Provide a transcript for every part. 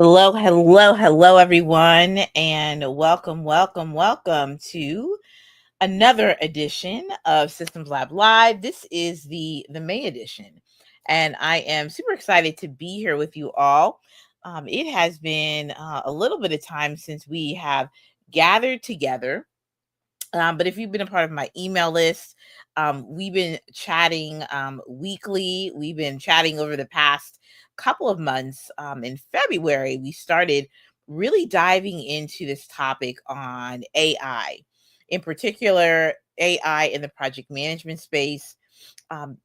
Hello, everyone, and welcome to another edition of Systems Lab Live. This is the May edition, and I am super excited to be here with you all. It has been a little bit of time since we have gathered together, but if you've been a part of my email list, we've been chatting weekly. We've been chatting over the past couple of months. In February, we started really diving into this topic on AI, in particular, AI in the project management space,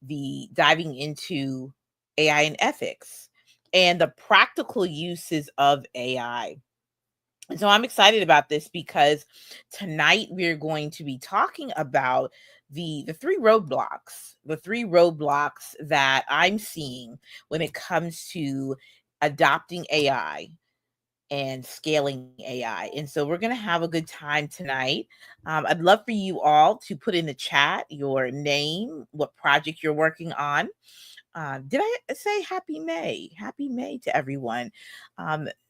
the diving into AI and ethics, and the practical uses of AI. So I'm excited about this because tonight we're going to be talking about the three roadblocks that I'm seeing when it comes to adopting AI and scaling AI. And so we're going to have a good time tonight. I'd love for you all to put in the chat your name, what project you're working on. Did I say happy May? Happy May to everyone.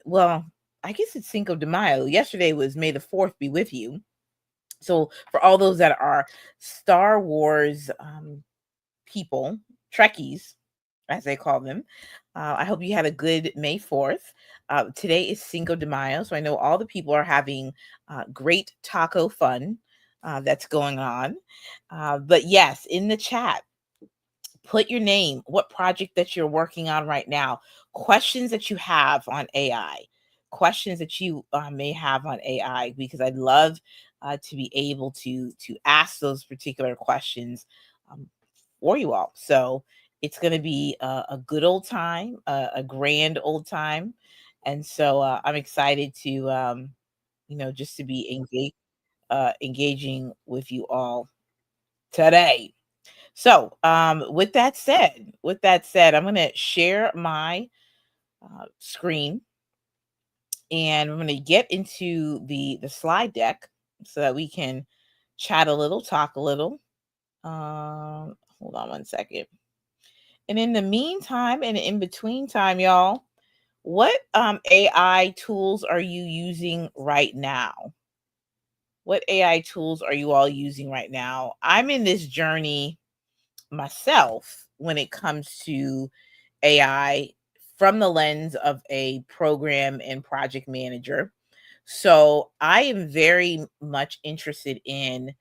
Well, I guess it's Cinco de Mayo. Yesterday was May the 4th be with you. So for all those that are Star Wars people, Trekkies, as they call them, I hope you had a good May 4th. Today is Cinco de Mayo, so I know all the people are having great taco fun that's going on. But yes, in the chat, put your name, what project that you're working on right now, questions that you have on AI, questions that you may have on AI, because I'd love to be able to ask those particular questions um, for you all. So it's going to be a good old time, a grand old time, and so I'm excited to just to be engaging with you all today. So, with that said, I'm going to share my screen, and I'm going to get into the slide deck so that we can chat a little, talk a little. Hold on one second. And in the meantime, and in between time, y'all, what AI tools are you using right now? What AI tools are you all using right now? I'm in this journey myself when it comes to AI from the lens of a program and project manager. So I am very much interested in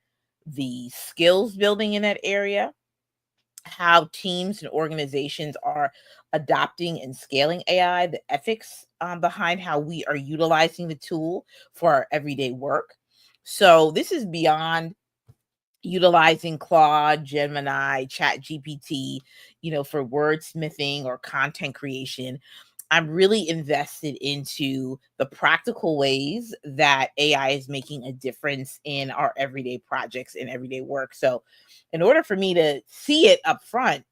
the skills building in that area, how teams and organizations are adopting and scaling AI, the ethics behind how we are utilizing the tool for our everyday work. So this is beyond utilizing Claude, Gemini, Chat GPT, for wordsmithing or content creation. I'm really invested into the practical ways that AI is making a difference in our everyday projects and everyday work. So, in order for me to see it up front,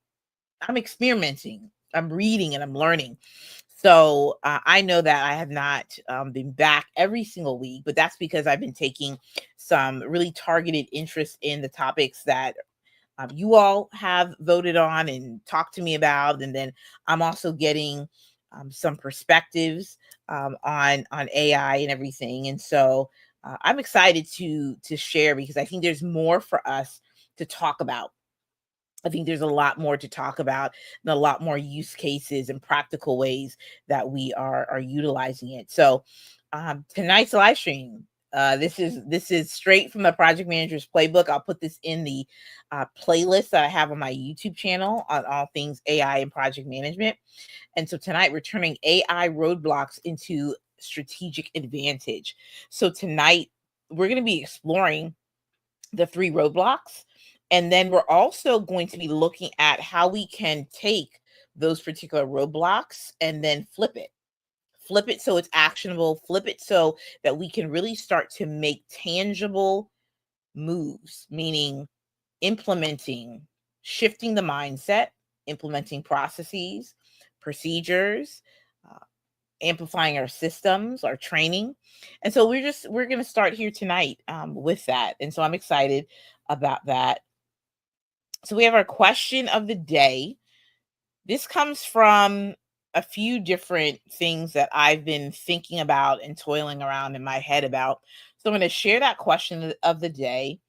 I'm experimenting, I'm reading, and I'm learning. So I know that I have not been back every single week, but that's because I've been taking some really targeted interest in the topics that you all have voted on and talked to me about, and then I'm also getting some perspectives on AI and everything. And so I'm excited to share because I think there's more for us to talk about. I think there's a lot more to talk about and a lot more use cases and practical ways that we are utilizing it. So tonight's live stream. This is straight from the project manager's playbook. I'll put this in the playlist that I have on my YouTube channel on all things AI and project management. And so tonight we're turning AI roadblocks into strategic advantage. So tonight we're going to be exploring the three roadblocks. And then we're also going to be looking at how we can take those particular roadblocks and then flip it so it's actionable, flip it so that we can really start to make tangible moves, meaning implementing, shifting the mindset, implementing processes, procedures, uh, amplifying our systems, our training. And so we're going to start here tonight with that. And so I'm excited about that. So we have our question of the day. This comes from a few different things that I've been thinking about and toiling around in my head about. So I'm going to share that question of the day.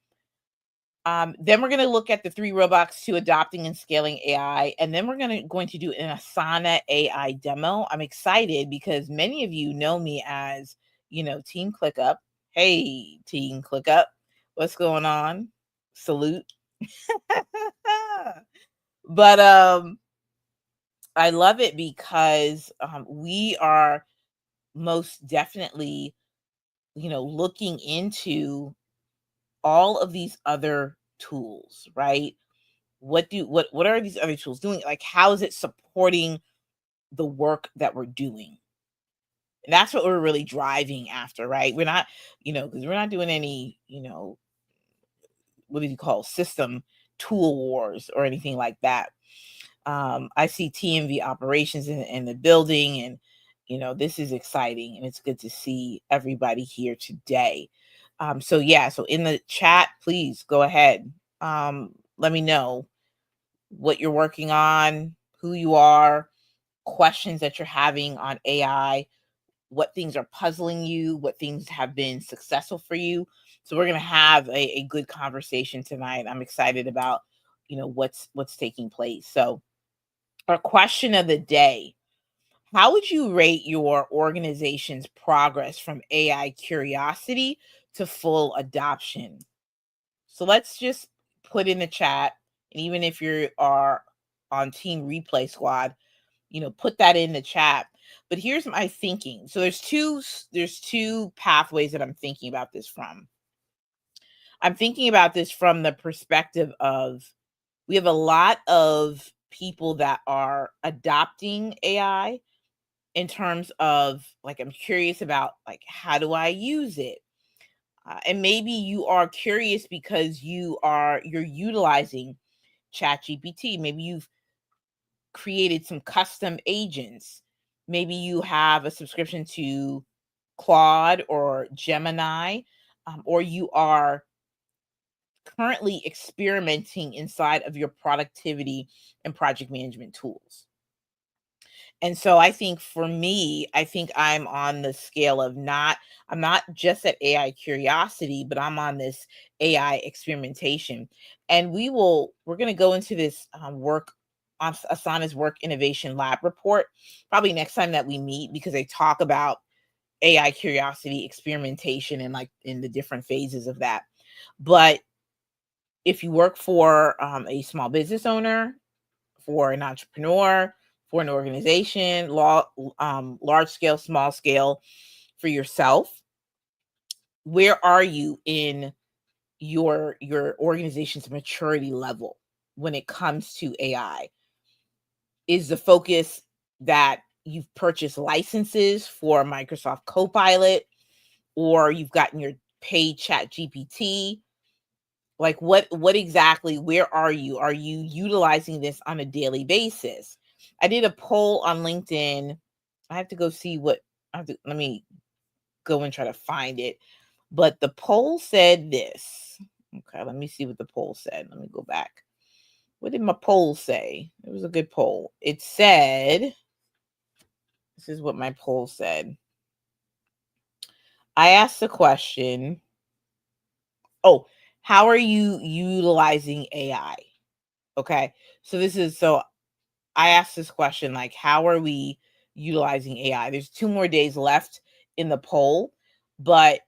Then we're going to look at the 3 roadblocks to adopting and scaling AI, and then we're going to do an Asana AI demo. I'm excited because many of you know me as, Team ClickUp. Hey, Team ClickUp, what's going on? Salute. But I love it because we are most definitely, looking into all of these other tools, right? What are these other tools doing? Like, how is it supporting the work that we're doing? And that's what we're really driving after, right? We're not, because we're not doing any, what do you call system tool wars or anything like that. I see TMV operations in the building, and this is exciting, and it's good to see everybody here today. So yeah, so in the chat, please go ahead. Let me know what you're working on, who you are, questions that you're having on AI, what things are puzzling you, what things have been successful for you. So we're gonna have a good conversation tonight. I'm excited about what's taking place. So our question of the day: how would you rate your organization's progress from AI curiosity to full adoption? So let's just put in the chat, and even if you are on Team Replay Squad, put that in the chat. But here's my thinking. So there's two pathways that I'm thinking about this from. I'm thinking about this from the perspective of, we have a lot of people that are adopting AI in terms of, like, I'm curious about, like, how do I use it? And maybe you are curious because you're utilizing ChatGPT. Maybe you've created some custom agents. Maybe you have a subscription to Claude or Gemini, or you are currently experimenting inside of your productivity and project management tools. And so I think for me, I think I'm on the scale of I'm not just at AI curiosity, but I'm on this AI experimentation. And we're going to go into this work on Asana's Work Innovation Lab report probably next time that we meet, because they talk about AI curiosity, experimentation, and, like, in the different phases of that. But if you work for a small business owner, for an entrepreneur, for an organization, large scale, small scale, for yourself, where are you in your organization's maturity level when it comes to AI? Is the focus that you've purchased licenses for Microsoft Copilot, or you've gotten your paid Chat GPT? Like, what exactly, where are you? Are you utilizing this on a daily basis? I did a poll on LinkedIn. I have to go see what let me go and try to find it. But the poll said this. Okay, let me see what the poll said. Let me go back. What did my poll say? It was a good poll. It said, this is what my poll said. I asked the question, oh, how are you utilizing AI? Okay. So I asked this question, like, how are we utilizing AI? There's 2 more days left in the poll, but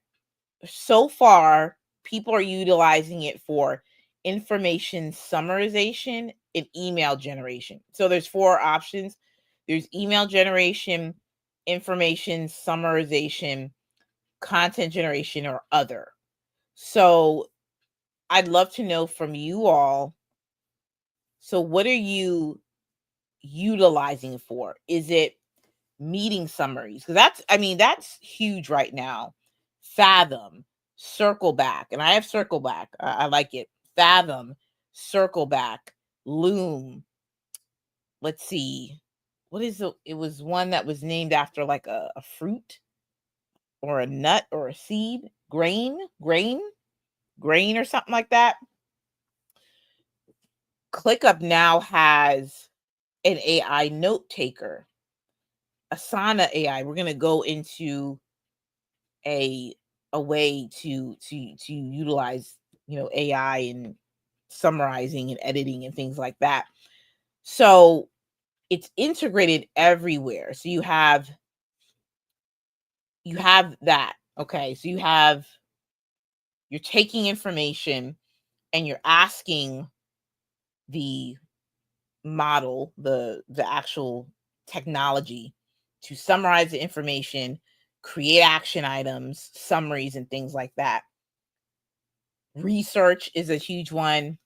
so far, people are utilizing it for information summarization and email generation. So there's 4 options. There's email generation, information summarization, content generation, or other. So I'd love to know from you all. So what are you utilizing it for? Is it meeting summaries? Because that's huge right now. Fathom, Circle Back, and I have Circle Back. I like it. Fathom, Circle Back, Loom. Let's see. What is it? It was one that was named after, like, a fruit or a nut or a seed. Grain or something like that. ClickUp now has an AI note taker. Asana AI, we're going to go into a way to utilize, AI and summarizing and editing and things like that. So it's integrated everywhere. So you have that. Okay. So you're taking information and you're asking the model, the actual technology, to summarize the information, create action items, summaries, and things like that. Research is a huge one,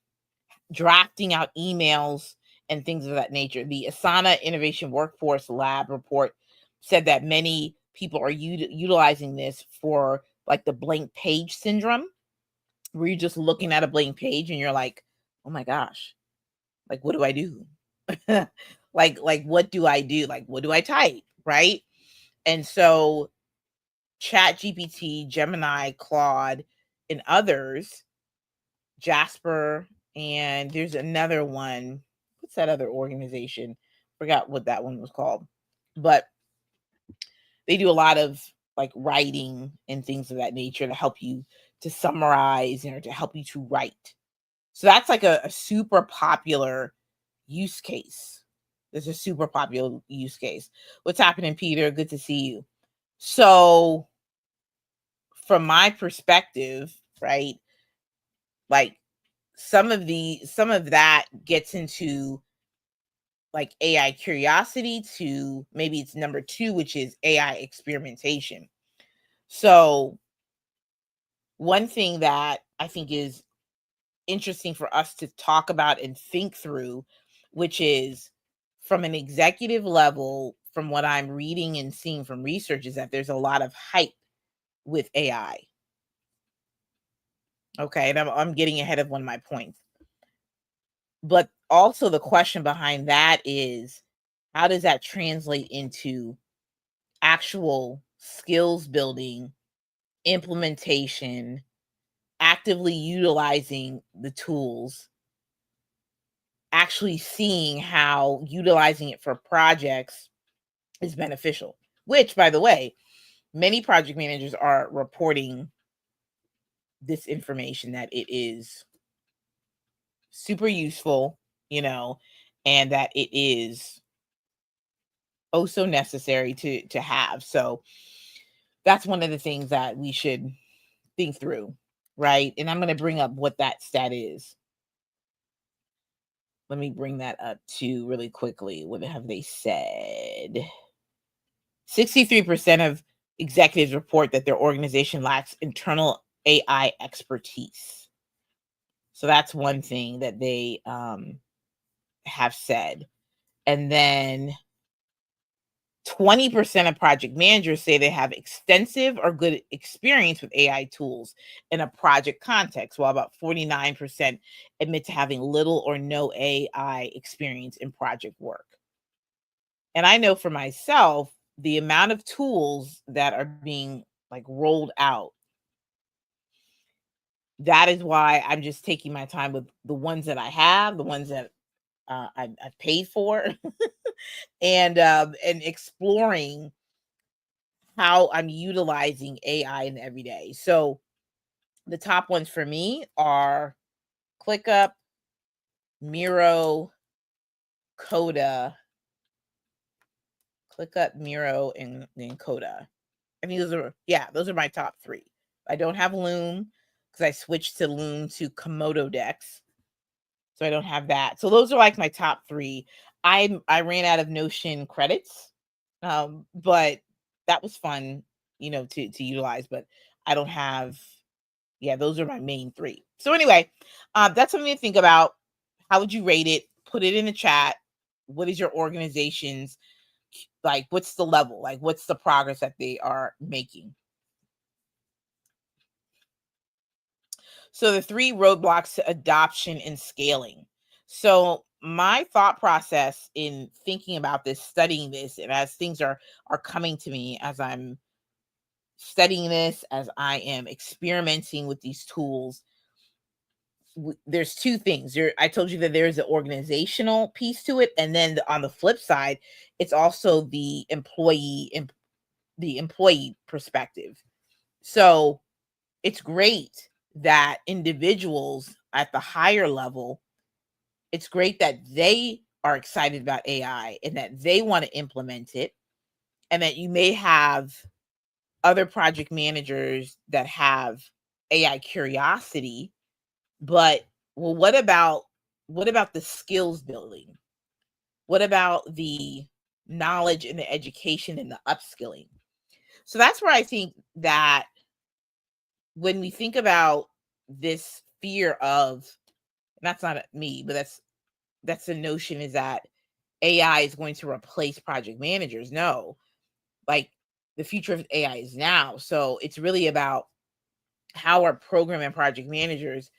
drafting out emails and things of that nature. The Asana Innovation Workforce Lab report said that many people are utilizing this for like the blank page syndrome, where you're just looking at a blank page and you're like, oh my gosh, like what do I do? like what do I do? Like what do I type? Right. And so Chat GPT, Gemini, Claude, and others, Jasper, and there's another one. What's that other organization? Forgot what that one was called. But they do a lot of like writing and things of that nature to help you to summarize or to help you to write. So that's like a super popular use case. There's a super popular use case. What's happening, Peter? Good to see you. So, from my perspective, right, like some of that gets into like AI curiosity, to maybe it's number two, which is AI experimentation. So, one thing that I think is interesting for us to talk about and think through, which is from an executive level, from what I'm reading and seeing from research, is that there's a lot of hype with AI. Okay. And I'm getting ahead of one of my points. But also, the question behind that is, how does that translate into actual skills building, implementation, actively utilizing the tools, actually seeing how utilizing it for projects is beneficial? Which, by the way, many project managers are reporting this information, that it is super useful, you know, and that it is oh so necessary to have. So that's one of the things that we should think through, right? And I'm going to bring up what that stat is. Let me bring that up too really quickly. What have they said? 63% of executives report that their organization lacks internal AI expertise. So that's one thing that they have said. And then 20% of project managers say they have extensive or good experience with AI tools in a project context, while about 49% admit to having little or no AI experience in project work. And I know for myself, the amount of tools that are being like rolled out, that is why I'm just taking my time with the ones that I have, the ones that I've paid for, and exploring how I'm utilizing AI in everyday. So the top ones for me are ClickUp, Miro, Coda, ClickUp, Miro, and Coda. I mean, those are my top three. I don't have Loom because I switched to Loom to Komodo decks, so I don't have that. So those are like my top three. I ran out of Notion credits, but that was fun, to utilize. But I don't have. Yeah, those are my main three. So anyway, that's something to think about. How would you rate it? Put it in the chat. What is your organization's, like? What's the level? Like, what's the progress that they are making? So the three roadblocks to adoption and scaling. So my thought process in thinking about this, studying this, and as things are coming to me as I'm studying this, as I am experimenting with these tools, there's two things. I told you that there's an organizational piece to it, and then on the flip side, it's also the employee perspective. So it's great that individuals at the higher level, it's great that they are excited about AI and that they want to implement it, and that you may have other project managers that have AI curiosity, but well, what about the skills building? What about the knowledge and the education and the upskilling? So that's where I think that when we think about this fear of, that's not me, but that's the notion, is that AI is going to replace project managers. No, like, the future of AI is now. So it's really about how our program and project managers,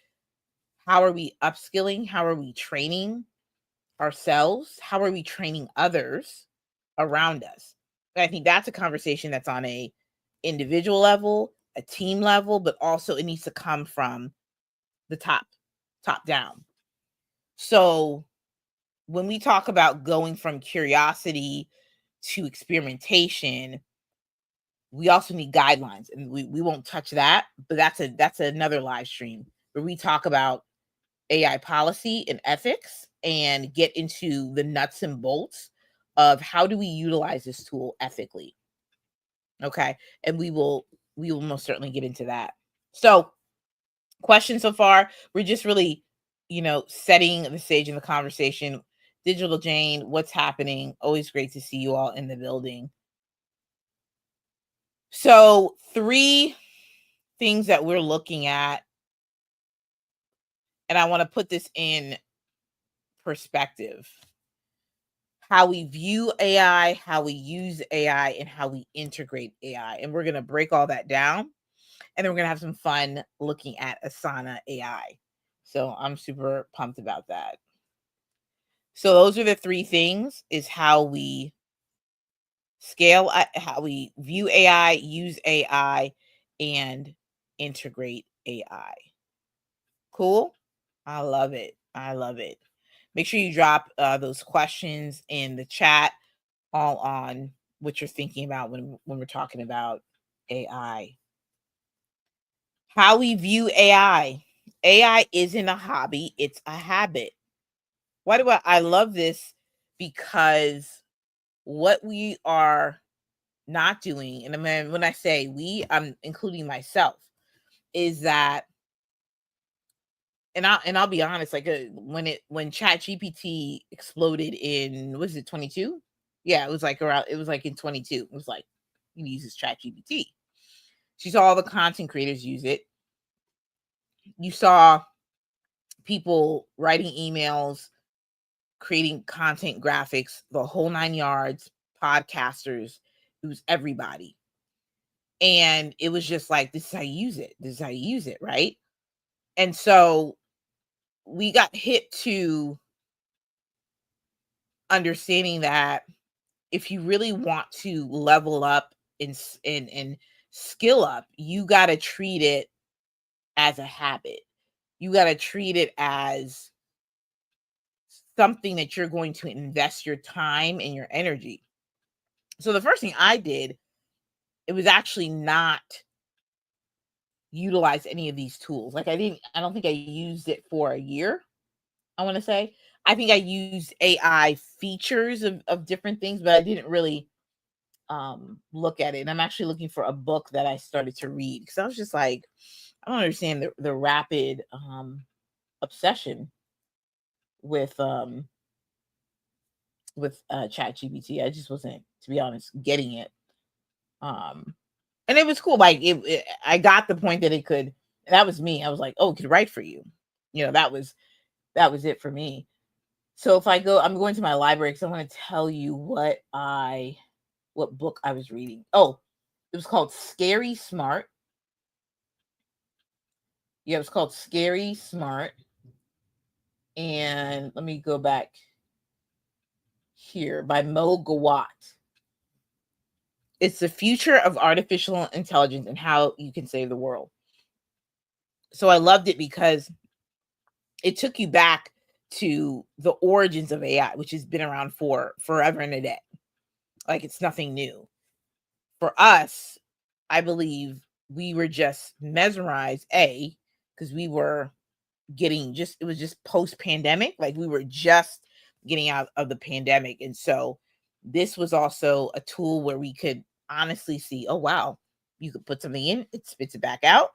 how are we upskilling? How are we training ourselves? How are we training others around us? And I think that's a conversation that's on a individual level, a team level, but also it needs to come from the top down. So when we talk about going from curiosity to experimentation, we also need guidelines, and we won't touch that, but that's another live stream where we talk about AI policy and ethics and get into the nuts and bolts of how do we utilize this tool ethically. Okay. And we will most certainly get into that. So, questions so far, we're just really, setting the stage in the conversation. Digital Jane, what's happening? Always great to see you all in the building. So, three things that we're looking at, and I want to put this in perspective: how we view AI, how we use AI, and how we integrate AI. And we're going to break all that down. And then we're going to have some fun looking at Asana AI. So I'm super pumped about that. So those are the three things: is how we scale, how we view AI, use AI, and integrate AI. Cool. I love it. I love it. Make sure you drop those questions in the chat, all on what you're thinking about when we're talking about AI. How we view AI. AI isn't a hobby, it's a habit. Why do I love this? Because what we are not doing, and I mean, when I say we, I'm including myself, is that, and I'll be honest, like, when Chat GPT exploded in, was it 22? Yeah, it was like around, it was like in 22. It was like, he uses Chat GPT. She saw all the content creators use it. You saw people writing emails, creating content graphics, the whole nine yards, podcasters, it was everybody. And it was just like, this is how you use it. This is how you use it, right? And so we got hit to understanding that if you really want to level up and skill up, you got to treat it as a habit. You got to treat it as something that you're going to invest your time and your energy. So the first thing I did, it was actually not utilize any of these tools. Like, I don't think I used it for a year. I want to say, I think I used AI features of different things, but I didn't really look at it. And I'm actually looking for a book that I started to read, because I was just like, I don't understand the rapid obsession with Chat GPT. I just wasn't, to be honest, getting it. Um and it was cool. Like, I got the point that it could. That was me. I was like, oh, it could write for you. That was it for me. So if I'm going to my library because I want to tell you what book I was reading. Oh, it was called Scary Smart. Yeah, it was called Scary Smart. And let me go back here, by Mo Gawat. It's the future of artificial intelligence and how you can save the world. So I loved it because it took you back to the origins of AI, which has been around for forever and a day. Like it's nothing new. For us, I believe we were just mesmerized, because we were getting just, it was just post pandemic. Like we were just getting out of the pandemic. And so this was also a tool where we could honestly see, oh, wow, you could put something in, it spits it back out.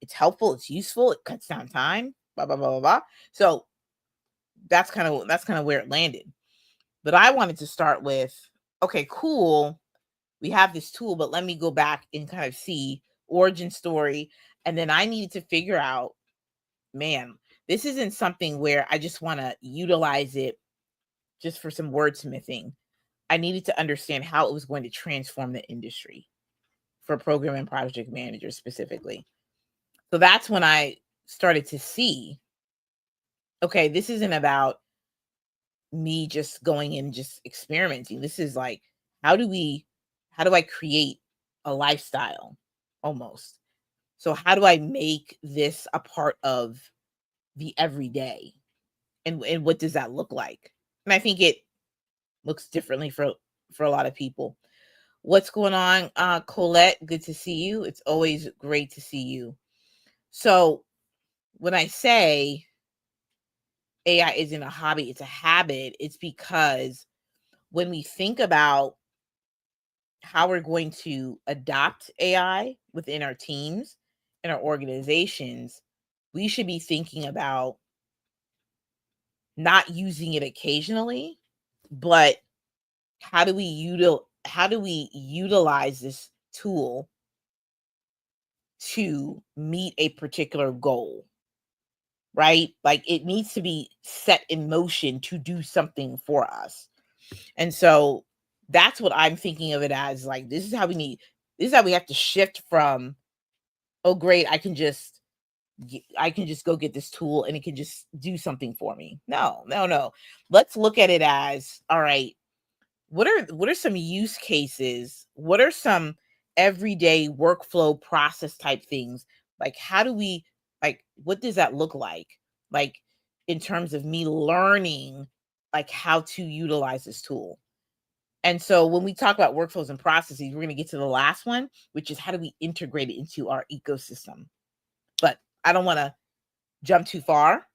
It's helpful, it's useful, it cuts down time, blah, blah, blah, blah, blah. So that's kind of where it landed. But I wanted to start with, okay, cool. We have this tool, but let me go back and kind of see origin story. And then I needed to figure out, man, this isn't something where I just want to utilize it just for some wordsmithing. I needed to understand how it was going to transform the industry for program and project managers specifically. So that's when I started to see, okay, this isn't about me just going and just experimenting. This is like, how do we, how do I create a lifestyle almost? So how do I make this a part of the everyday? And what does that look like? And I think it looks differently for a lot of people. What's going on, Colette? Good to see you. It's always great to see you. So when I say AI isn't a hobby, it's a habit, it's because when we think about how we're going to adopt AI within our teams and our organizations, we should be thinking about not using it occasionally, but how do we utilize this tool to meet a particular goal, right? Like it needs to be set in motion to do something for us. And so that's what I'm thinking of it as, like this is how we have to shift from, oh great, I can just go get this tool and it can just do something for me. No, no, no. Let's look at it as, all right, what are some use cases? What are some everyday workflow process type things? Like how do we, like what does that look like? Like in terms of me learning like how to utilize this tool. And so when we talk about workflows and processes, we're going to get to the last one, which is how do we integrate it into our ecosystem. But I don't want to jump too far.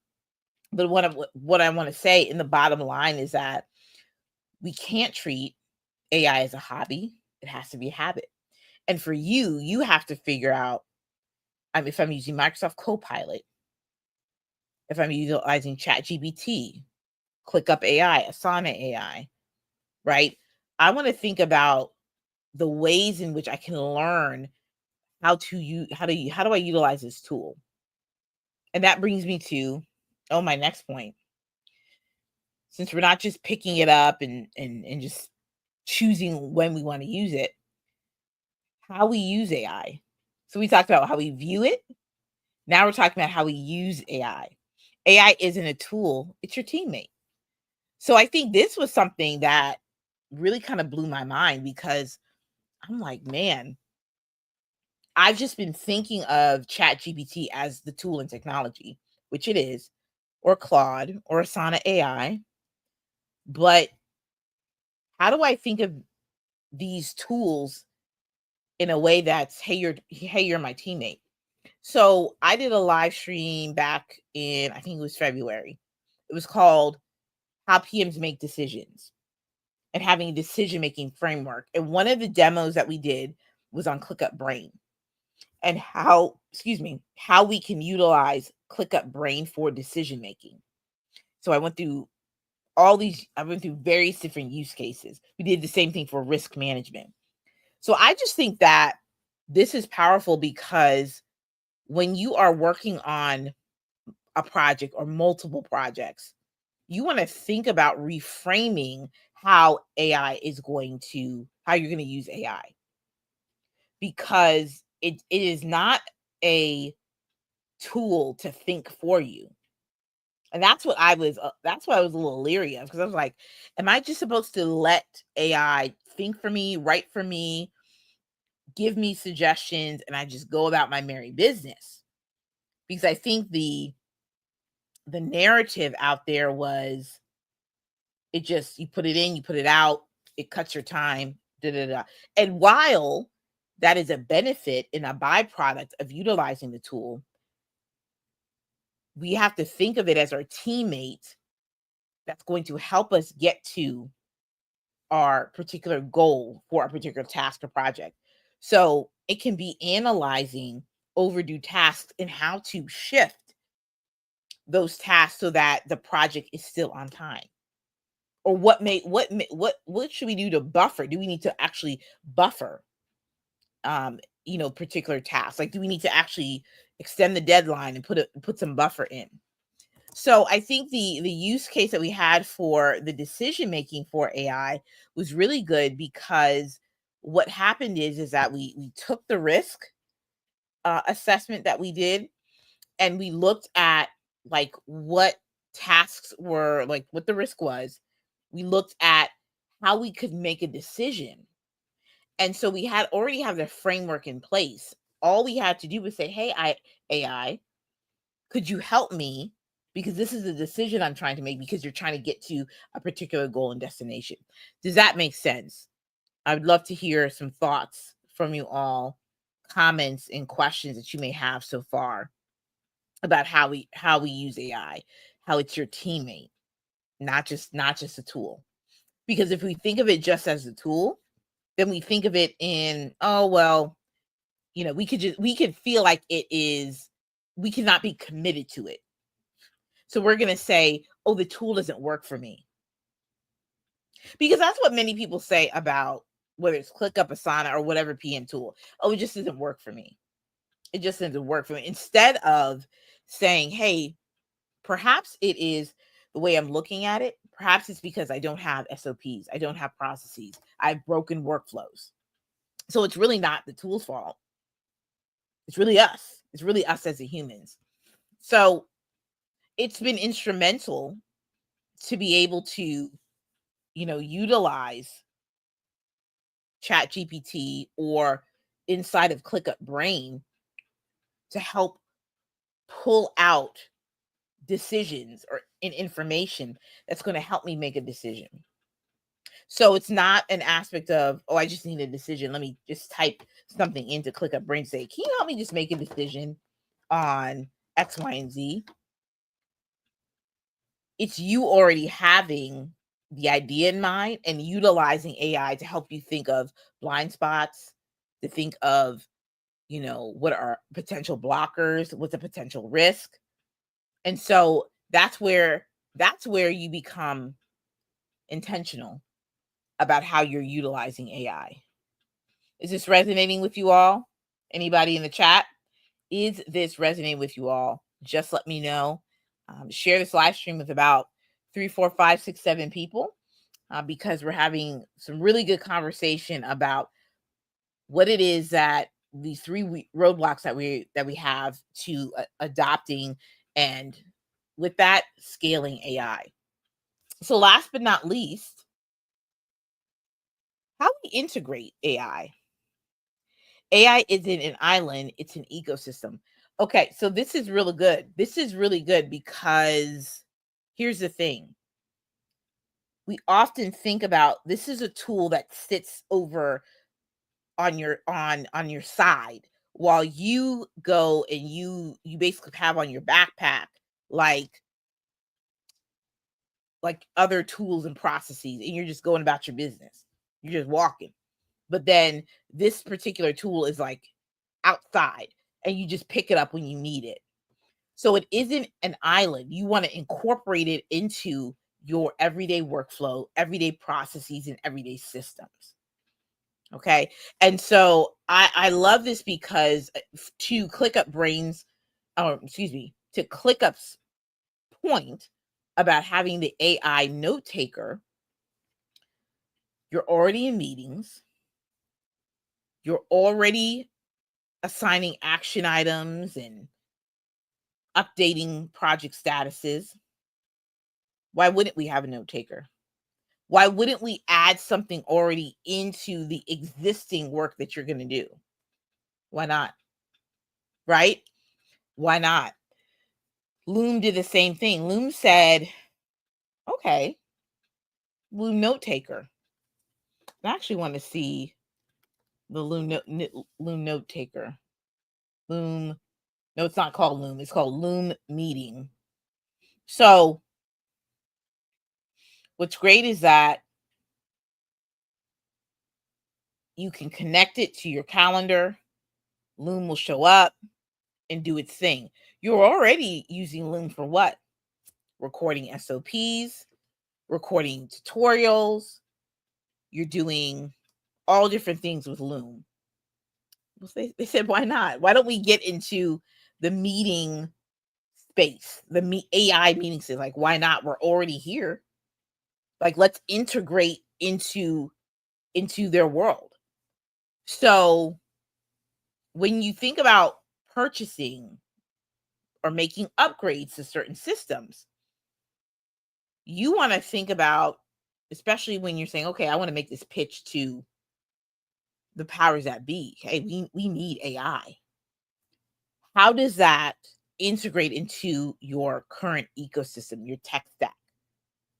But what I want to say in the bottom line is that we can't treat AI as a hobby. It has to be a habit. And for you, you have to figure out, if I'm using Microsoft Copilot, if I'm utilizing ChatGPT, ClickUp AI, Asana AI, right? I want to think about the ways in which I can learn how do I utilize this tool? And that brings me to, oh, my next point. Since we're not just picking it up and just choosing when we want to use it, how we use AI. So we talked about how we view it. Now we're talking about how we use AI. AI isn't a tool, it's your teammate. So I think this was something that really kind of blew my mind because I'm like, man, I've just been thinking of ChatGPT as the tool in technology, which it is, or Claude or Asana AI. But how do I think of these tools in a way that's, hey, you're my teammate? So I did a live stream back in, I think it was February. It was called How PMs Make Decisions and having a decision making framework. And one of the demos that we did was on ClickUp Brain and how we can utilize ClickUp Brain for decision making. So I went through various different use cases. We did the same thing for risk management. So I just think that this is powerful because when you are working on a project or multiple projects, you want to think about reframing how you're going to use AI, because it is not a tool to think for you. And that's what I was a little leery of, because I was like, am I just supposed to let AI think for me, write for me, give me suggestions, and I just go about my merry business? Because I think the narrative out there was it just, you put it in, you put it out, it cuts your time, da da da. And while that is a benefit and a byproduct of utilizing the tool, we have to think of it as our teammate that's going to help us get to our particular goal for a particular task or project. So it can be analyzing overdue tasks and how to shift those tasks so that the project is still on time. Or what should we do to buffer? Do we need to actually buffer particular tasks? Like, do we need to actually extend the deadline and put some buffer in? So I think the use case that we had for the decision making for AI was really good, because what happened is that we took the risk assessment that we did, and we looked at like what tasks were, like what the risk was. We looked at how we could make a decision. And so we had already have the framework in place. All we had to do was say, "Hey, AI, could you help me? Because this is a decision I'm trying to make, because you're trying to get to a particular goal and destination." Does that make sense? I would love to hear some thoughts from you all, comments and questions that you may have so far about how we use AI, how it's your teammate, not just a tool. Because if we think of it just as a tool, then we think of it in, oh well, we could feel like it is, we cannot be committed to it. So we're going to say, oh, the tool doesn't work for me. Because that's what many people say about whether it's ClickUp, Asana, or whatever PM tool. Oh, it just doesn't work for me. It just doesn't work for me. Instead of saying, hey, perhaps it is the way I'm looking at it. Perhaps it's because I don't have SOPs. I don't have processes. I have broken workflows. So it's really not the tool's fault. It's really us. It's really us as the humans. So it's been instrumental to be able to, utilize Chat GPT or inside of ClickUp Brain to help pull out decisions or information that's going to help me make a decision. So it's not an aspect of, oh, I just need a decision. Let me just type something into ClickUp Brain, say, can you help me just make a decision on X, Y, and Z? It's you already having the idea in mind and utilizing AI to help you think of blind spots, to think of, what are potential blockers, what's a potential risk. And so that's where you become intentional about how you're utilizing AI. Is this resonating with you all? Anybody in the chat? Is this resonating with you all? Just let me know. Share this live stream with about 3, 4, 5, 6, 7 people, because we're having some really good conversation about what it is that these 3 roadblocks that we have to adopting, and with that, scaling AI. So last but not least, how we integrate AI. AI isn't an island, it's an ecosystem. Okay, so this is really good. This is really good because here's the thing. We often think about this is a tool that sits over on your side while you go and you basically have on your backpack like other tools and processes, and you're just going about your business. You're just walking. But then this particular tool is like outside, and you just pick it up when you need it. So it isn't an island. You want to incorporate it into your everyday workflow, everyday processes, and everyday systems. Okay. And so I love this because to ClickUp Brains, or excuse me, to ClickUp's point about having the AI note taker, you're already in meetings, you're already assigning action items and updating project statuses. Why wouldn't we have a note taker? Why wouldn't we add something already into the existing work that you're going to do? Why not? Right? Why not? Loom did the same thing. Loom said, okay, Loom note taker. I actually want to see the Loom note taker. Loom. No, it's not called Loom. It's called Loom Meeting. So what's great is that you can connect it to your calendar. Loom will show up and do its thing. You're already using Loom for what? Recording SOPs, recording tutorials. You're doing all different things with Loom. They said, why not? Why don't we get into the meeting space, the AI meeting space? Like, why not? We're already here. Like, let's integrate into their world. So when you think about purchasing or making upgrades to certain systems, you want to think about, especially when you're saying, okay, I want to make this pitch to the powers that be. Hey, we need AI. How does that integrate into your current ecosystem, your tech stack,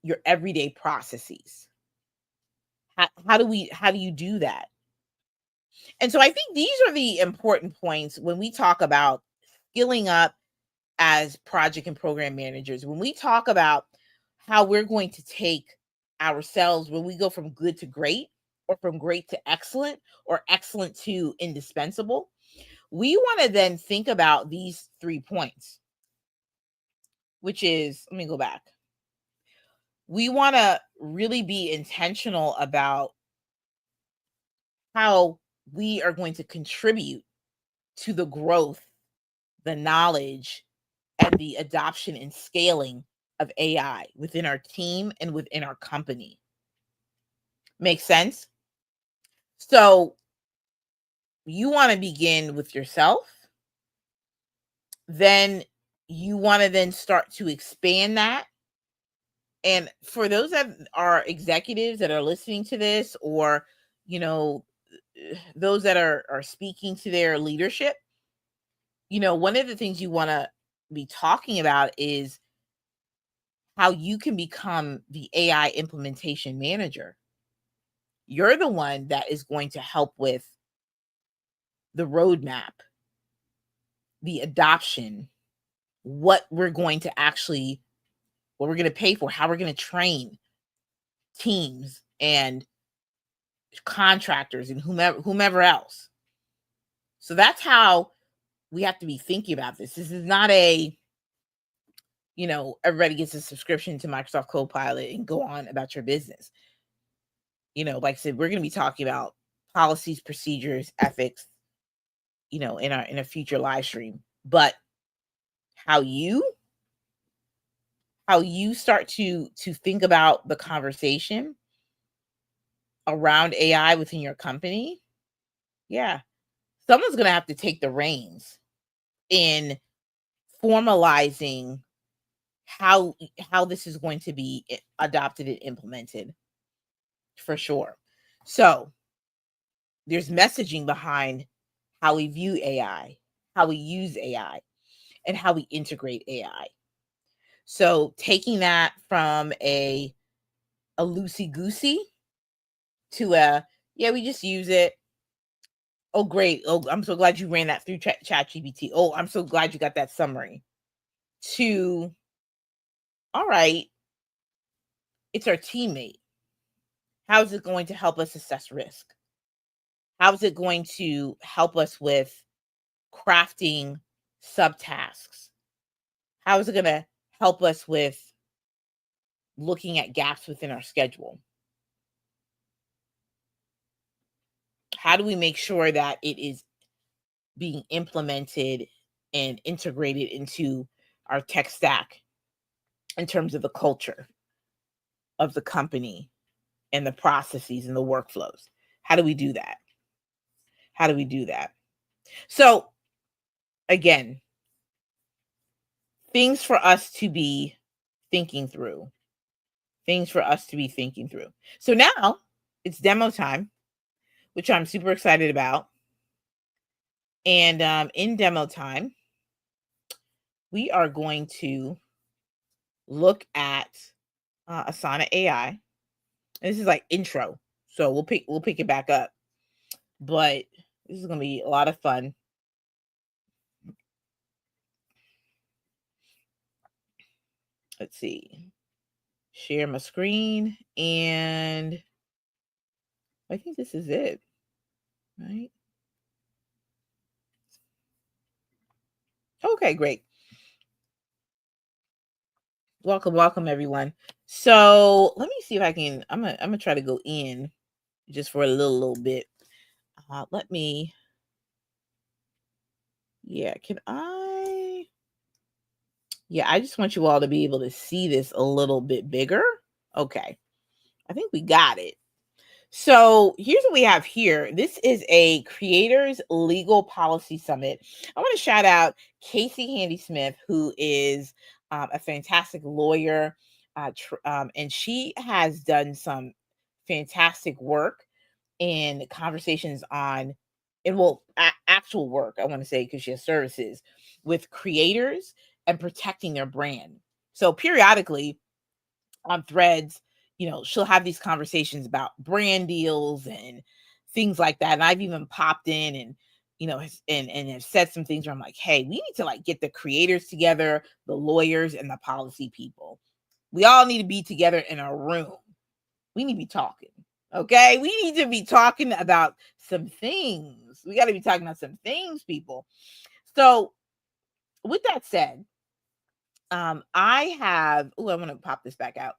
your everyday processes? How do you do that? And so I think these are the important points when we talk about skilling up as project and program managers. When we talk about how we're going to take ourselves, when we go from good to great, or from great to excellent, or excellent to indispensable, we want to then think about these 3 points, which is, let me go back. We want to really be intentional about how we are going to contribute to the growth, the knowledge, and the adoption and scaling of AI within our team and within our company. Make sense? So you want to begin with yourself. Then you want to then start to expand that. And for those that are executives that are listening to this, or, you know, those that are speaking to their leadership, one of the things you want to be talking about is how you can become the AI implementation manager. You're the one that is going to help with the roadmap, the adoption, what we're going to actually, what we're going to pay for, how we're going to train teams and contractors and whomever else. So that's how we have to be thinking about this. This is not a, everybody gets a subscription to Microsoft Copilot and go on about your business. Like I said, we're going to be talking about policies, procedures, ethics, in a future live stream. But how you start to think about the conversation around AI within your company, yeah, someone's going to have to take the reins in formalizing how this is going to be adopted and implemented, for sure. So there's messaging behind how we view AI, how we use AI, and how we integrate AI. So taking that from a loosey goosey to a, yeah, we just use it. Oh, great. Oh, I'm so glad you ran that through chat GPT. Oh, I'm so glad you got that summary. To, all right, it's our teammate. How is it going to help us assess risk? How is it going to help us with crafting subtasks? How is it going to help us with looking at gaps within our schedule? How do we make sure that it is being implemented and integrated into our tech stack in terms of the culture of the company and the processes and the workflows? How do we do that? How do we do that? So again, things for us to be thinking through. Things for us to be thinking through. So now it's demo time, which I'm super excited about. And in demo time, we are going to look at Asana AI. And this is like intro, so we'll pick it back up. But this is gonna be a lot of fun. Let's see. Share my screen, and I think this is it, right? Okay, great. Welcome everyone. So let me see if I can. I'm gonna try to go in just for a little bit. Let me. Yeah, can I? Yeah, I just want you all to be able to see this a little bit bigger. Okay, I think we got it. So here's what we have here. This is a Creators Legal Policy Summit. I want to shout out Casey Handy Smith, who is a fantastic lawyer, and she has done some fantastic work in conversations on, and well, actual work, I want to say, because she has services with creators and protecting their brand. So periodically, on threads, she'll have these conversations about brand deals and things like that. And I've even popped in and and have said some things where I'm like, hey, we need to like get the creators together, the lawyers and the policy people. We all need to be together in a room. We need to be talking. Okay. We need to be talking about some things. We got to be talking about some things, people. So with that said, I have, oh, I want to pop this back out.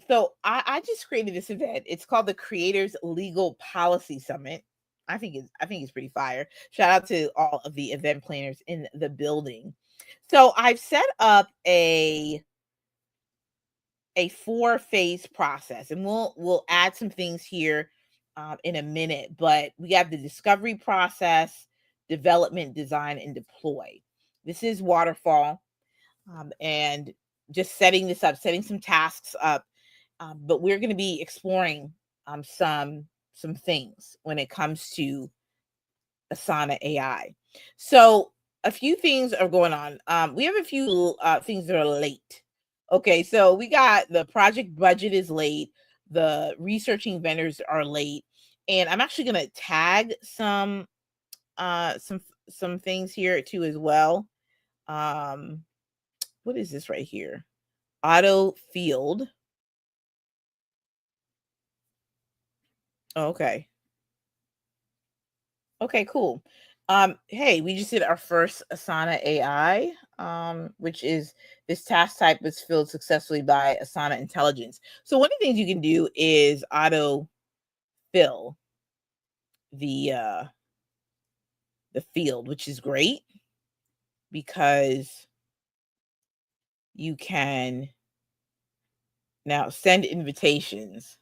So I just created this event. It's called the Creators Legal Policy Summit. I think it's pretty fire. Shout out to all of the event planners in the building. So I've set up a 4-phase process, and we'll add some things here in a minute. But we have the discovery process, development, design, and deploy. This is waterfall, and just setting this up, setting some tasks up. But we're going to be exploring some things when it comes to Asana AI. So a few things are going on. We have a few things that are late. Okay, so we got the project budget is late. The researching vendors are late, and I'm actually going to tag uh some some things here too as well. Um, what is this right here? Auto field. Oh, okay. Okay, cool. Hey, we just did our first Asana AI, which is this task type was filled successfully by Asana Intelligence. So one of the things you can do is auto fill the the field, which is great because you can now send invitations.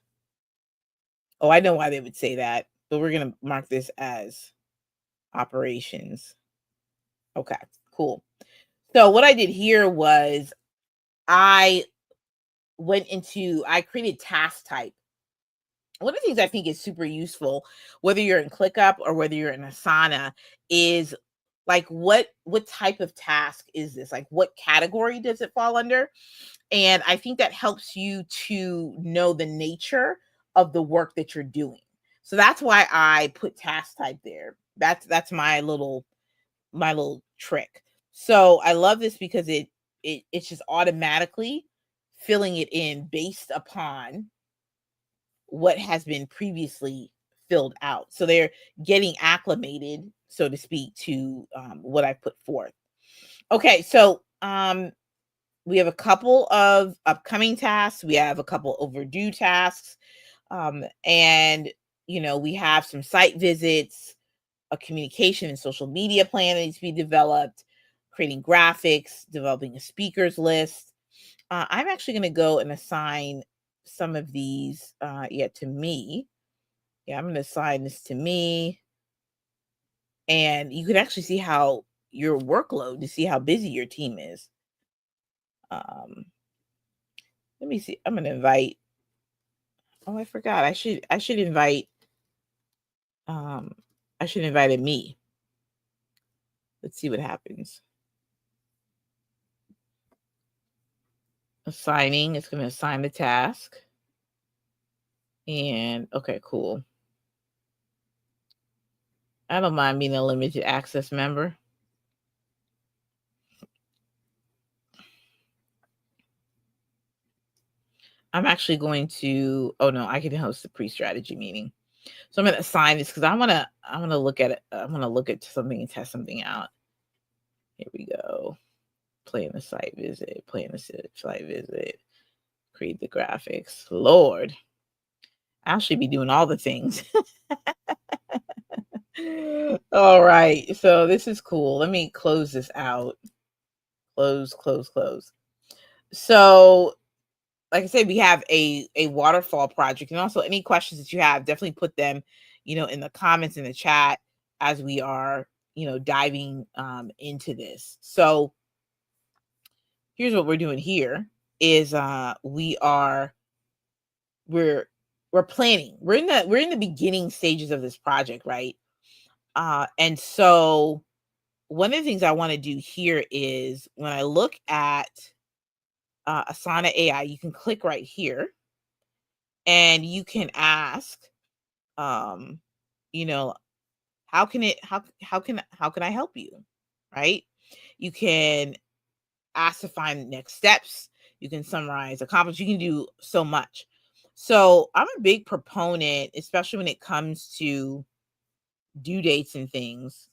Oh, I know why they would say that, but we're gonna mark this as operations. Okay, cool. So what I did here was I I created task type. One of the things I think is super useful, whether you're in ClickUp or whether you're in Asana, is like what type of task is this? Like what category does it fall under? And I think that helps you to know the nature of the work that you're doing. So that's why I put task type there. That's my little trick. So I love this because it's just automatically filling it in based upon what has been previously filled out. So they're getting acclimated, so to speak, to what I put forth. Okay, so we have a couple of upcoming tasks. We have a couple overdue tasks, and we have some site visits, a communication and social media plan that needs to be developed, creating graphics, developing a speakers list. I'm actually going to go and assign some of these, to me. Yeah, I'm going to assign this to me. And you can actually see how your workload to see how busy your team is. Um, let me see. I'm going to invite. Oh, I forgot. I should invite. Um, I should invite me. Let's see what happens. assigning. It's going to assign the task. And okay, cool. I don't mind being a limited access member. I'm actually going to, oh no, I can host a pre-strategy meeting. So I'm going to assign this because I want to look at it. I want to look at something and test something out. Here we go. Plan the site visit, plan the site visit, create the graphics. Lord, I should be doing all the things. All right. So this is cool. Let me close this out. Close. So like I said, we have a waterfall project, and also any questions that you have, definitely put them, in the comments in the chat as we are, diving into this. So here's what we're doing here is we're planning. We're in the beginning stages of this project, right? And so one of the things I want to do here is when I look at Asana AI, you can click right here and you can ask, um, you know, how can I help you? Right? You can ask to find next steps. You can summarize, accomplish. You can do so much. So I'm a big proponent, especially when it comes to due dates and things.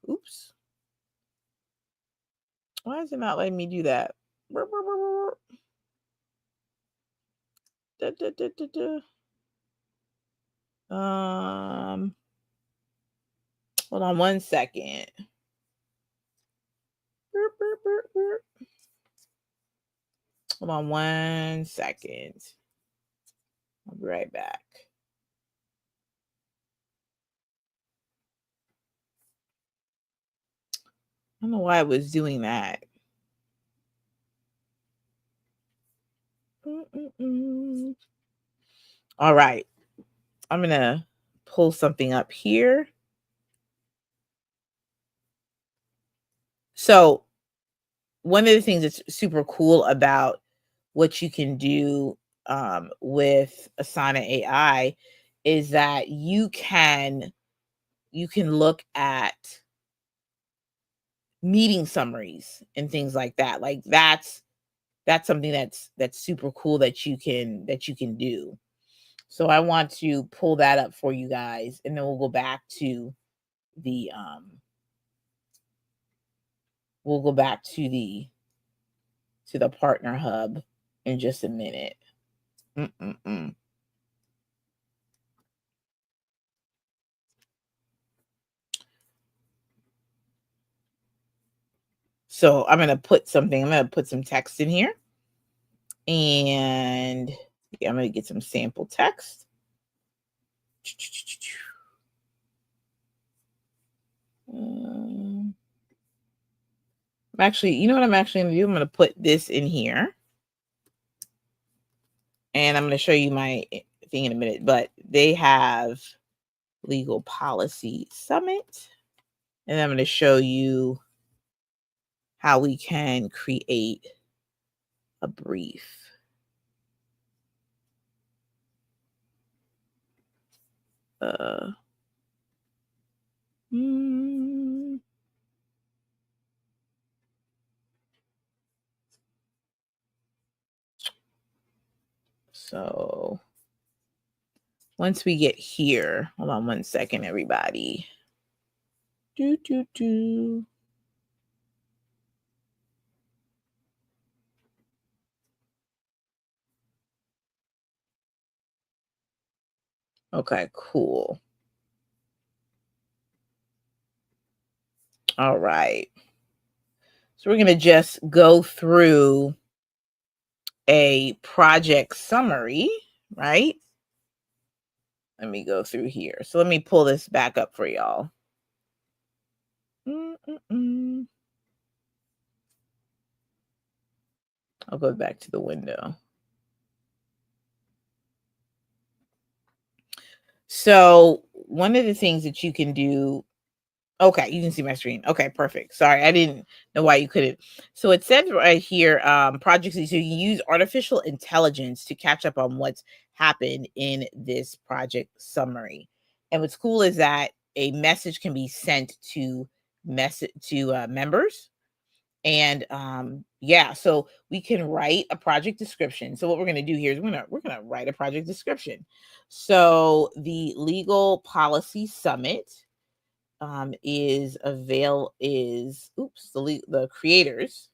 Oops. Why is it not letting me do that? Da, da, da, da, da. Hold on one second. Hold on one second. I'll be right back. I don't know why I was doing that. All right. I'm going to pull something up here. So, one of the things that's super cool about what you can do with Asana AI is that you can look at meeting summaries and things like that. Like that's something that's super cool that you can do. So I want to pull that up for you guys, and then we'll go back to the partner hub in just a minute. So I'm going to put some text in here, and I'm going to get some sample text. Actually, you know what I'm actually going to do? I'm going to put this in here, and I'm going to show you my thing in a minute, but they have Legal Policy Summit, and I'm going to show you how we can create a brief. So once we get here, hold on one second, everybody. Okay, cool. All right. So we're going to just go through a project summary, right? Let me go through here. So let me pull this back up for y'all. I'll go back to the window. So one of the things that you can do Okay, you can see my screen. Okay, perfect. Sorry, I didn't know why you couldn't. So it says right here, projects. So you can use artificial intelligence to catch up on what's happened in this project summary. And what's cool is that a message can be sent to members. And yeah, so we can write a project description. So what we're going to do here is we're going to write a project description. So the legal policy summit is the creators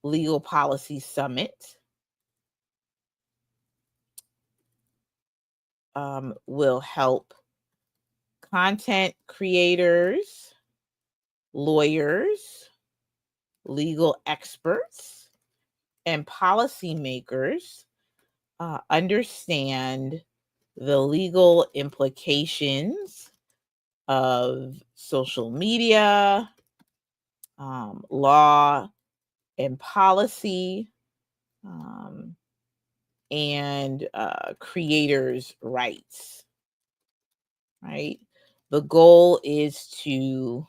legal policy summit will help content creators, lawyers, legal experts, and policymakers understand the legal implications of social media, law and policy, um, and creators' rights, right? The goal is to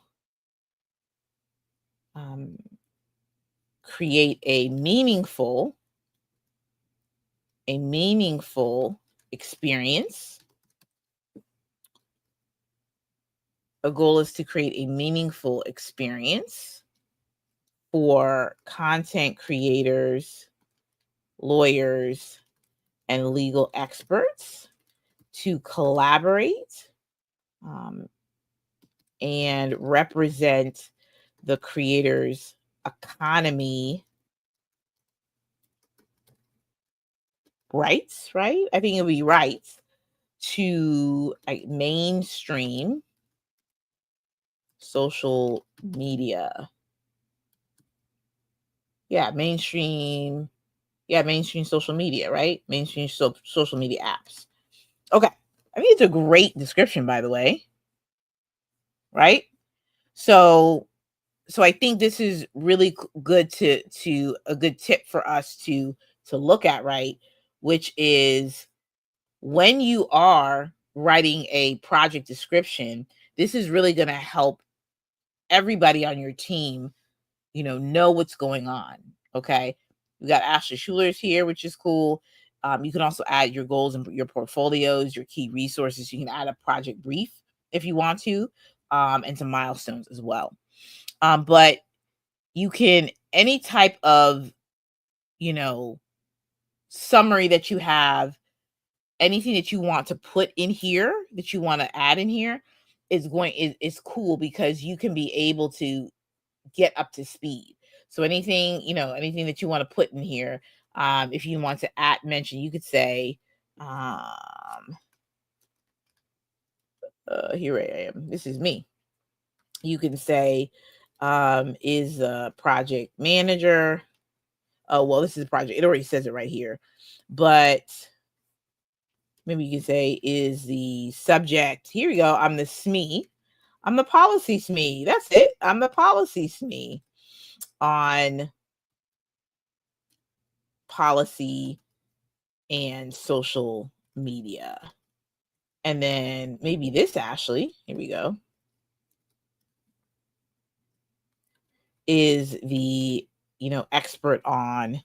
um, create a meaningful experience. A goal is to create a meaningful experience for content creators, lawyers, and legal experts to collaborate um, and represent the creator's economy rights, right? I think it'll be rights to like mainstream social media. Yeah, mainstream social media, right? Mainstream social media apps. Okay. I think it's a great description, by the way, right? So I think this is really good to a good tip for us to look at, right? Which is when you are writing a project description, this is really going to help everybody on your team, know what's going on. Okay. We got Ashley Schuler's here, which is cool. You can also add your goals and your portfolios, your key resources. You can add a project brief if you want to, and some milestones as well. But you can any type of, you know, summary that you have, anything that you want to put in here, that you want to add in here is cool because you can be able to get up to speed. So anything that you want to put in here, if you want to mention, you could say, here I am. This is me. You can say, is a project manager. Oh, well, this is a project. It already says it right here. But maybe you can say, is the subject. Here we go. I'm the SME. I'm the policy SME. That's it. I'm the policy SME on policy and social media. And then maybe this Ashley, here we go, is the expert on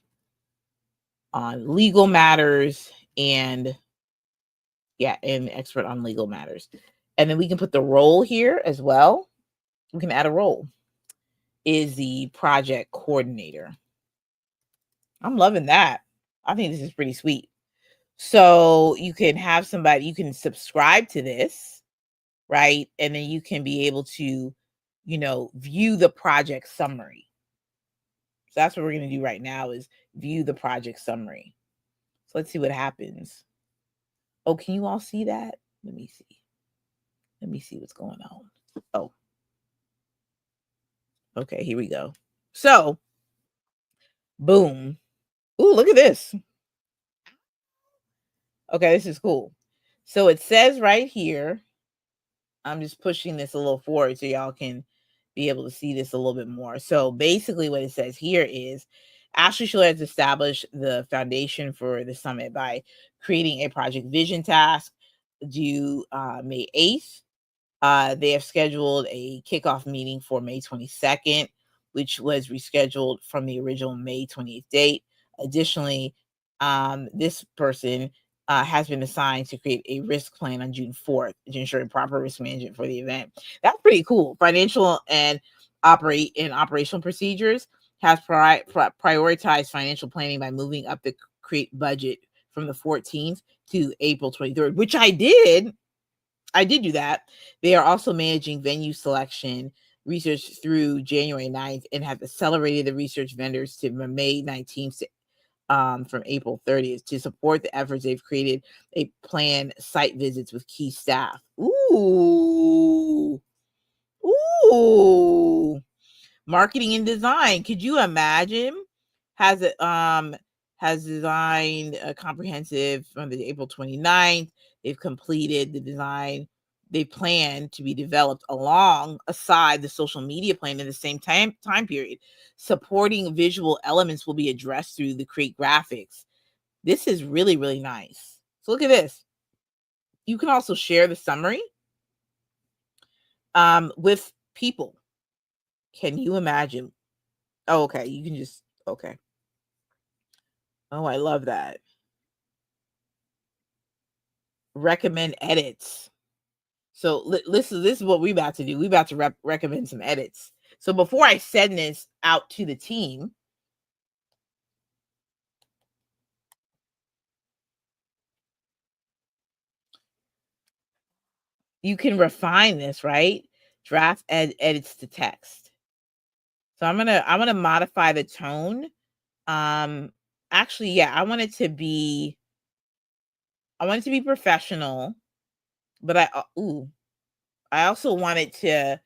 legal matters and expert on legal matters. And then we can put the role here as well. We can add a role. Is the project coordinator. I'm loving that. I think this is pretty sweet. So you can have somebody, you can subscribe to this, right? And then you can be able to, view the project summary. So that's what we're going to do right now is view the project summary. So let's see what happens. Oh, can you all see that? Let me see. Let me see what's going on. Oh, okay, here we go. So, boom. Ooh, look at this. Okay, this is cool. So it says right here, I'm just pushing this a little forward so y'all can be able to see this a little bit more. So basically what it says here is Ashley Schuler has established the foundation for the summit by creating a project vision task due May 8th. They have scheduled a kickoff meeting for May 22nd, which was rescheduled from the original May 28th date. Additionally, this person has been assigned to create a risk plan on June 4th to ensure proper risk management for the event. That's pretty cool. Financial and operational procedures has prioritized financial planning by moving up the create budget from the 14th to April 23rd, which I did. I did do that. They are also managing venue selection research through January 9th and have accelerated the research vendors to May 19th from April 30th. To support the efforts, they've created a planned site visits with key staff. Ooh. Ooh. Marketing and design. Could you imagine? Has it has designed a comprehensive from the April 29th. They've completed the design. They plan to be developed alongside the social media plan in the same time period. Supporting visual elements will be addressed through the create graphics. This is really, really nice. So look at this. You can also share the summary with people. Can you imagine? Oh, okay. You can just okay. Oh, I love that. Recommend edits. So listen, this is what we about to do. We about to recommend some edits. So before I send this out to the team, you can refine this, right? Draft edits to text. So I'm gonna modify the tone. Um, actually, yeah, I want it to be professional, but I also want it to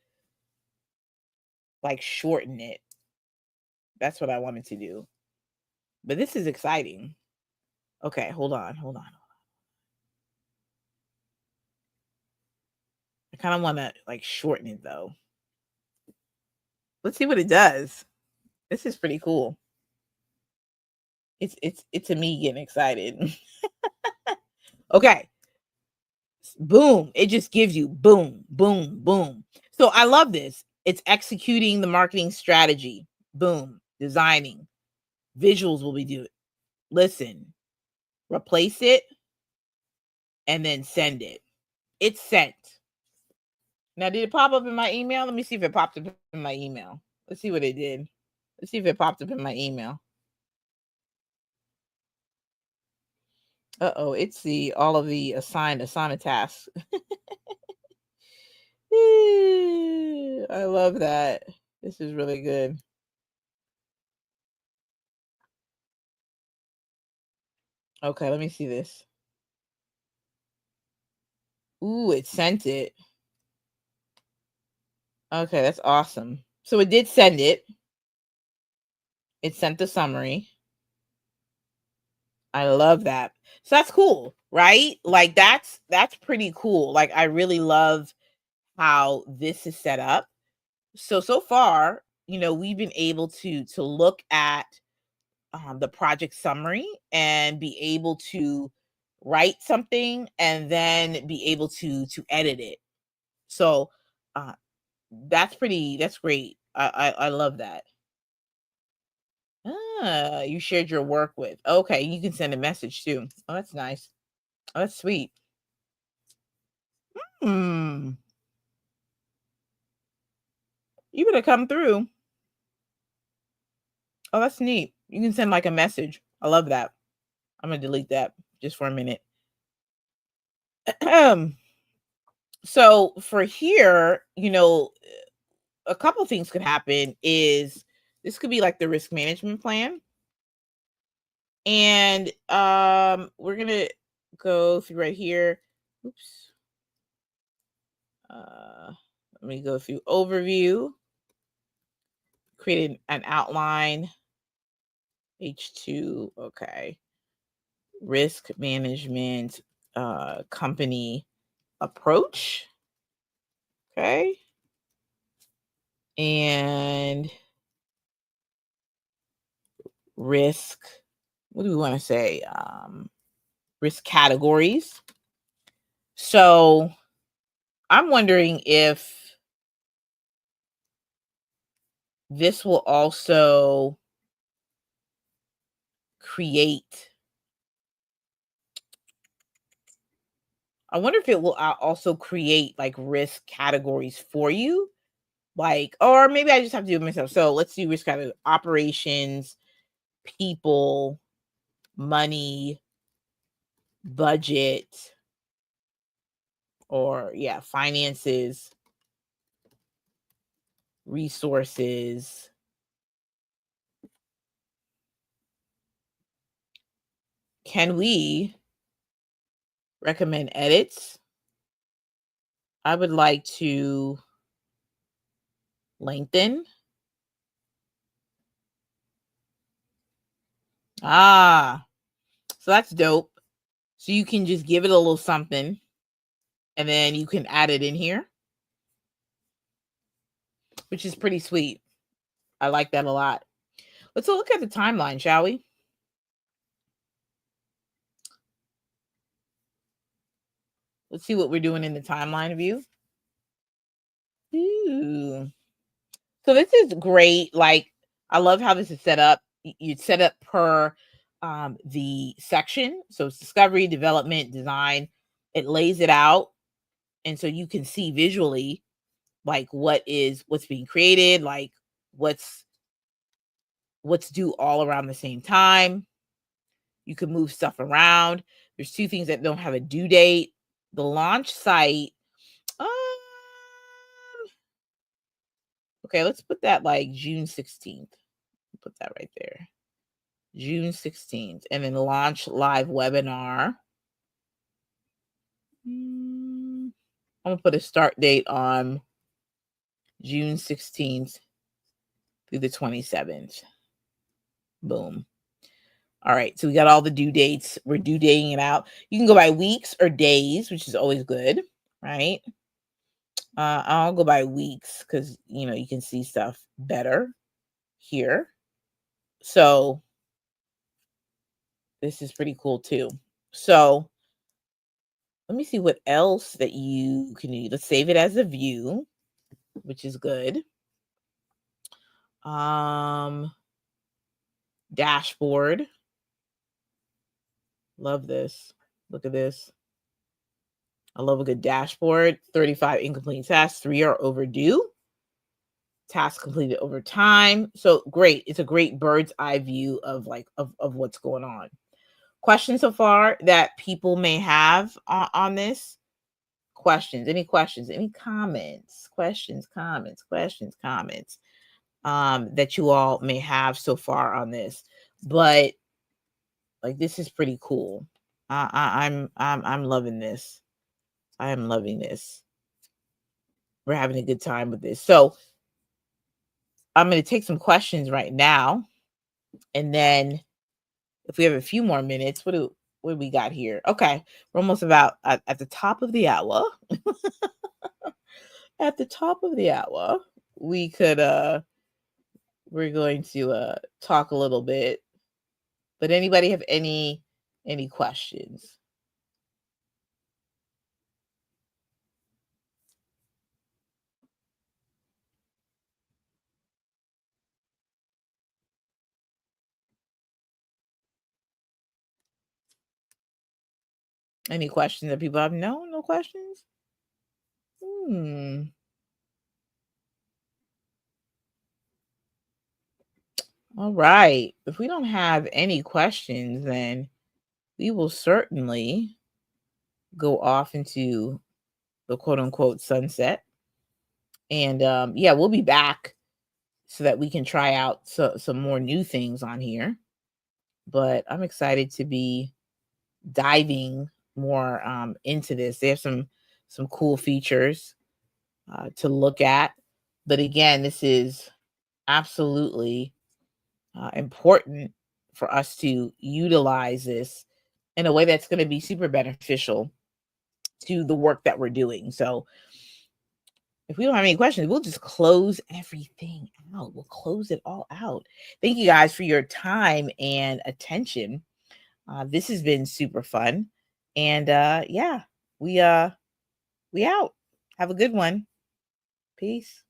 like shorten it. That's what I wanted to do. But this is exciting. Okay, hold on. I kind of want to like shorten it though. Let's see what it does. This is pretty cool. It's a me getting excited. Okay, boom. It just gives you boom, boom, boom. So I love this. It's executing the marketing strategy. Boom, designing. Visuals will be doing. Listen, replace it and then send it. It's sent. Now, did it pop up in my email? Let me see if it popped up in my email. Let's see what it did. Let's see if it popped up in my email. Uh-oh, it's the all of the assigned Asana tasks. I love that. This is really good. Okay, let me see this. Ooh, it sent it. Okay, that's awesome. So it did send it. It sent the summary. I love that. So that's cool, right? Like that's pretty cool. Like I really love how this is set up. So far, we've been able to look at the project summary and be able to write something and then be able to edit it. So uh, that's great. I love that. You shared your work with. Okay, you can send a message too. Oh, that's nice. Oh, that's sweet. Hmm. You better come through. Oh, that's neat. You can send like a message. I love that. I'm gonna delete that just for a minute. So for here, a couple things could happen is this could be like the risk management plan. And we're gonna go through right here. Oops. Let me go through overview, create an outline, H2, okay. Risk management company approach. Okay. And risk, what do we want to say? Risk categories. So I'm wondering if this will also create, I wonder if it will also create like risk categories for you. Like, or maybe I just have to do it myself. So let's do risk category: operations, people, money, budget, or yeah, finances, resources. Can we recommend edits? I would like to lengthen. Ah, so that's dope. So you can just give it a little something and then you can add it in here, which is pretty sweet. I like that a lot. Let's look at the timeline, shall we? Let's see what we're doing in the timeline view. Ooh. So this is great. Like, I love how this is set up. You set up per the section. So it's discovery, development, design. It lays it out. And so you can see visually like what's being created, like what's due all around the same time. You can move stuff around. There's two things that don't have a due date. The launch site. Um, okay, let's put that like June 16th. Put that right there. June 16th. And then launch live webinar. I'm going to put a start date on June 16th through the 27th. Boom. All right. So we got all the due dates. We're due dating it out. You can go by weeks or days, which is always good, right? I'll go by weeks because, you can see stuff better here. So this is pretty cool too. So let me see what else that you can do. Let's save it as a view, which is good. Dashboard. Love this. Look at this. I love a good dashboard. 35 incomplete tasks, 3 are overdue. Tasks completed over time. So great. It's a great bird's eye view of of what's going on. Questions so far that people may have on this? Questions? Any questions? Any comments? Questions, comments, that you all may have so far on this. But like, this is pretty cool. I'm loving this. I am loving this. We're having a good time with this. So I'm going to take some questions right now, and then if we have a few more minutes, what do we got here? Okay, we're almost about at the top of the hour. At the top of the hour, we could we're going to talk a little bit. But anybody have any questions? Any questions that people have? No questions? All right. If we don't have any questions, then we will certainly go off into the quote unquote sunset. And yeah, we'll be back so that we can try out some more new things on here. But I'm excited to be diving more into this. They have some cool features to look at. But again, this is absolutely important for us to utilize this in a way that's going to be super beneficial to the work that we're doing. So if we don't have any questions, we'll just close everything out. We'll close it all out. Thank you guys for your time and attention. This has been super fun. And yeah, we out. Have a good one. Peace.